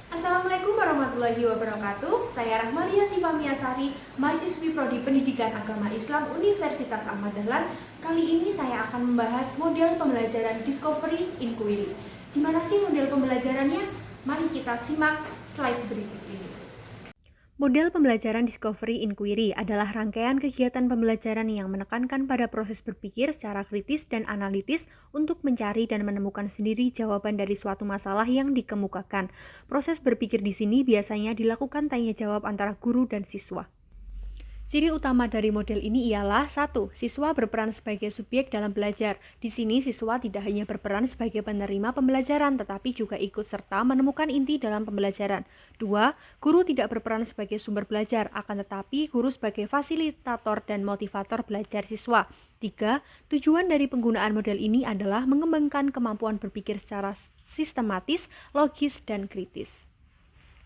Assalamualaikum warahmatullahi wabarakatuh. Saya Rahmalia Sifamiasari, mahasiswi Prodi Pendidikan Agama Islam Universitas Ahmad Dahlan. Kali ini saya akan membahas model pembelajaran Discovery Inquiry. Di mana sih model pembelajarannya? Mari kita simak slide berikut ini. Model pembelajaran Discovery Inquiry adalah rangkaian kegiatan pembelajaran yang menekankan pada proses berpikir secara kritis dan analitis untuk mencari dan menemukan sendiri jawaban dari suatu masalah yang dikemukakan. Proses berpikir di sini biasanya dilakukan tanya jawab antara guru dan siswa. Ciri utama dari model ini ialah 1. Siswa berperan sebagai subjek dalam belajar. Di sini siswa tidak hanya berperan sebagai penerima pembelajaran, tetapi juga ikut serta menemukan inti dalam pembelajaran. 2. Guru tidak berperan sebagai sumber belajar, akan tetapi guru sebagai fasilitator dan motivator belajar siswa. 3. Tujuan dari penggunaan model ini adalah mengembangkan kemampuan berpikir secara sistematis, logis, dan kritis.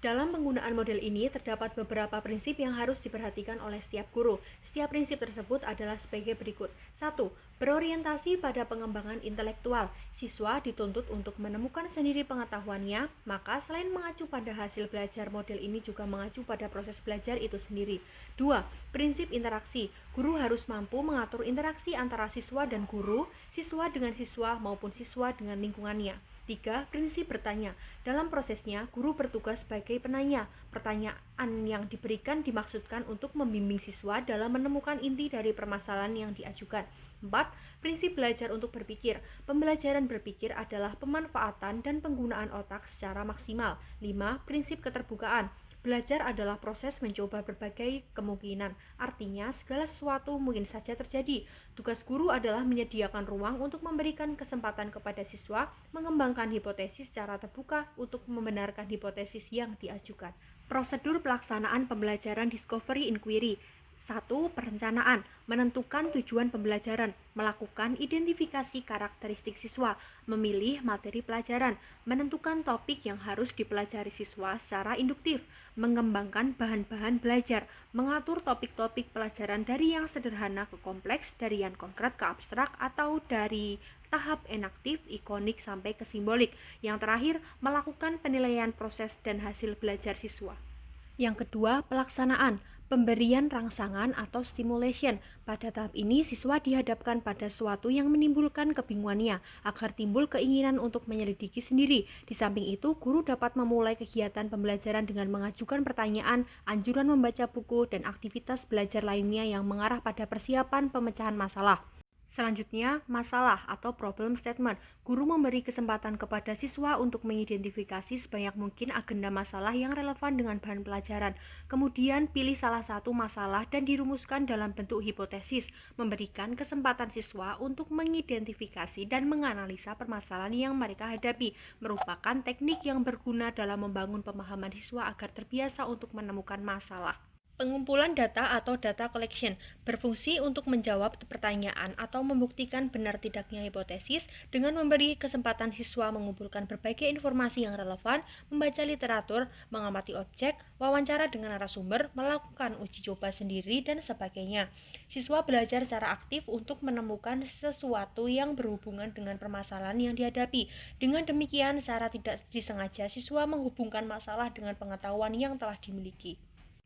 Dalam penggunaan model ini, terdapat beberapa prinsip yang harus diperhatikan oleh setiap guru. Setiap prinsip tersebut adalah sebagai berikut. 1. Berorientasi pada pengembangan intelektual. Siswa dituntut untuk menemukan sendiri pengetahuannya, maka selain mengacu pada hasil belajar, model ini juga mengacu pada proses belajar itu sendiri. 2. Prinsip interaksi. Guru harus mampu mengatur interaksi antara siswa dan guru, siswa dengan siswa maupun siswa dengan lingkungannya. 3. Prinsip bertanya. Dalam prosesnya, guru bertugas sebagai penanya. Pertanyaan yang diberikan dimaksudkan untuk membimbing siswa dalam menemukan inti dari permasalahan yang diajukan. 4. Prinsip belajar untuk berpikir. Pembelajaran berpikir adalah pemanfaatan dan penggunaan otak secara maksimal. 5. Prinsip keterbukaan. Belajar adalah proses mencoba berbagai kemungkinan. Artinya, segala sesuatu mungkin saja terjadi. Tugas guru adalah menyediakan ruang untuk memberikan kesempatan kepada siswa mengembangkan hipotesis secara terbuka untuk membenarkan hipotesis yang diajukan. Prosedur pelaksanaan pembelajaran Discovery Inquiry. 1. Perencanaan. Menentukan tujuan pembelajaran, melakukan identifikasi karakteristik siswa, memilih materi pelajaran, menentukan topik yang harus dipelajari siswa secara induktif, mengembangkan bahan-bahan belajar, mengatur topik-topik pelajaran dari yang sederhana ke kompleks, dari yang konkret ke abstrak, atau dari tahap enaktif, ikonik, sampai ke simbolik. Yang terakhir, melakukan penilaian proses dan hasil belajar siswa. Yang kedua, pelaksanaan. Pemberian rangsangan atau stimulation. Pada tahap ini, siswa dihadapkan pada sesuatu yang menimbulkan kebingungannya, agar timbul keinginan untuk menyelidiki sendiri. Di samping itu, guru dapat memulai kegiatan pembelajaran dengan mengajukan pertanyaan, anjuran membaca buku, dan aktivitas belajar lainnya yang mengarah pada persiapan pemecahan masalah. Selanjutnya, masalah atau problem statement. Guru memberi kesempatan kepada siswa untuk mengidentifikasi sebanyak mungkin agenda masalah yang relevan dengan bahan pelajaran. Kemudian, pilih salah satu masalah dan dirumuskan dalam bentuk hipotesis, memberikan kesempatan siswa untuk mengidentifikasi dan menganalisa permasalahan yang mereka hadapi, merupakan teknik yang berguna dalam membangun pemahaman siswa agar terbiasa untuk menemukan masalah. Pengumpulan data atau data collection berfungsi untuk menjawab pertanyaan atau membuktikan benar tidaknya hipotesis dengan memberi kesempatan siswa mengumpulkan berbagai informasi yang relevan, membaca literatur, mengamati objek, wawancara dengan narasumber, melakukan uji coba sendiri, dan sebagainya. Siswa belajar secara aktif untuk menemukan sesuatu yang berhubungan dengan permasalahan yang dihadapi. Dengan demikian, secara tidak disengaja siswa menghubungkan masalah dengan pengetahuan yang telah dimiliki.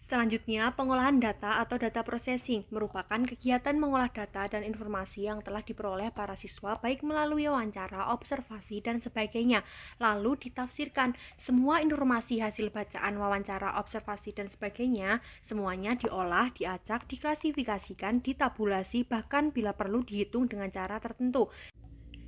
Selanjutnya, pengolahan data atau data processing merupakan kegiatan mengolah data dan informasi yang telah diperoleh para siswa baik melalui wawancara, observasi, dan sebagainya, lalu ditafsirkan. Semua informasi hasil bacaan, wawancara, observasi, dan sebagainya, semuanya diolah, diacak, diklasifikasikan, ditabulasi, bahkan bila perlu dihitung dengan cara tertentu,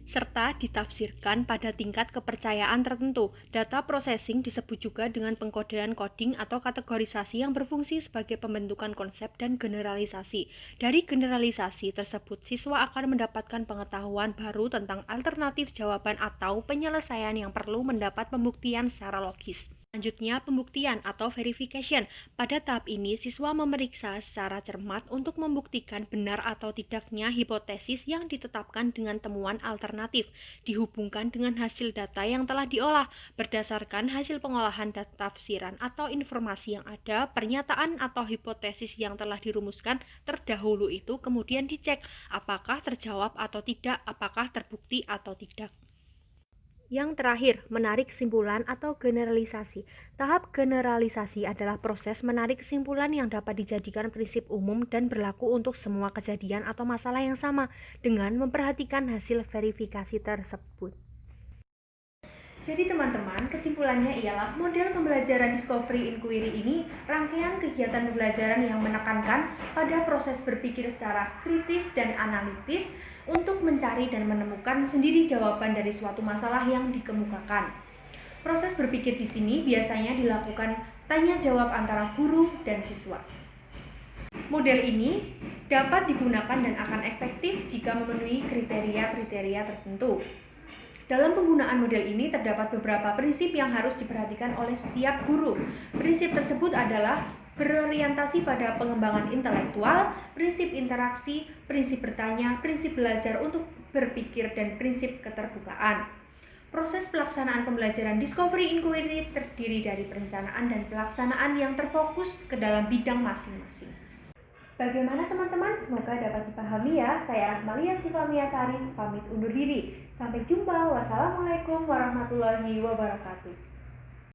serta ditafsirkan pada tingkat kepercayaan tertentu. Data processing disebut juga dengan pengkodean coding atau kategorisasi yang berfungsi sebagai pembentukan konsep dan generalisasi. Dari generalisasi tersebut, siswa akan mendapatkan pengetahuan baru tentang alternatif jawaban atau penyelesaian yang perlu mendapat pembuktian secara logis. Selanjutnya, pembuktian atau verification. Pada tahap ini, siswa memeriksa secara cermat untuk membuktikan benar atau tidaknya hipotesis yang ditetapkan dengan temuan alternatif, dihubungkan dengan hasil data yang telah diolah. Berdasarkan hasil pengolahan dan tafsiran atau informasi yang ada, pernyataan atau hipotesis yang telah dirumuskan terdahulu itu kemudian dicek apakah terjawab atau tidak, apakah terbukti atau tidak. Yang terakhir, menarik kesimpulan atau generalisasi. Tahap generalisasi adalah proses menarik kesimpulan yang dapat dijadikan prinsip umum dan berlaku untuk semua kejadian atau masalah yang sama dengan memperhatikan hasil verifikasi tersebut. Jadi teman-teman, kesimpulannya ialah model pembelajaran Discovery Inquiry ini rangkaian kegiatan pembelajaran yang menekankan pada proses berpikir secara kritis dan analitis untuk mencari dan menemukan sendiri jawaban dari suatu masalah yang dikemukakan. Proses berpikir di sini biasanya dilakukan tanya jawab antara guru dan siswa. Model ini dapat digunakan dan akan efektif jika memenuhi kriteria-kriteria tertentu. Dalam penggunaan model ini terdapat beberapa prinsip yang harus diperhatikan oleh setiap guru. Prinsip tersebut adalah berorientasi pada pengembangan intelektual, prinsip interaksi, prinsip bertanya, prinsip belajar untuk berpikir, dan prinsip keterbukaan. Proses pelaksanaan pembelajaran Discovery Inquiry terdiri dari perencanaan dan pelaksanaan yang terfokus ke dalam bidang masing-masing. Bagaimana teman-teman? Semoga dapat dipahami ya. Saya Rahmalia Sifamiasari, pamit undur diri. Sampai jumpa. Wassalamualaikum warahmatullahi wabarakatuh.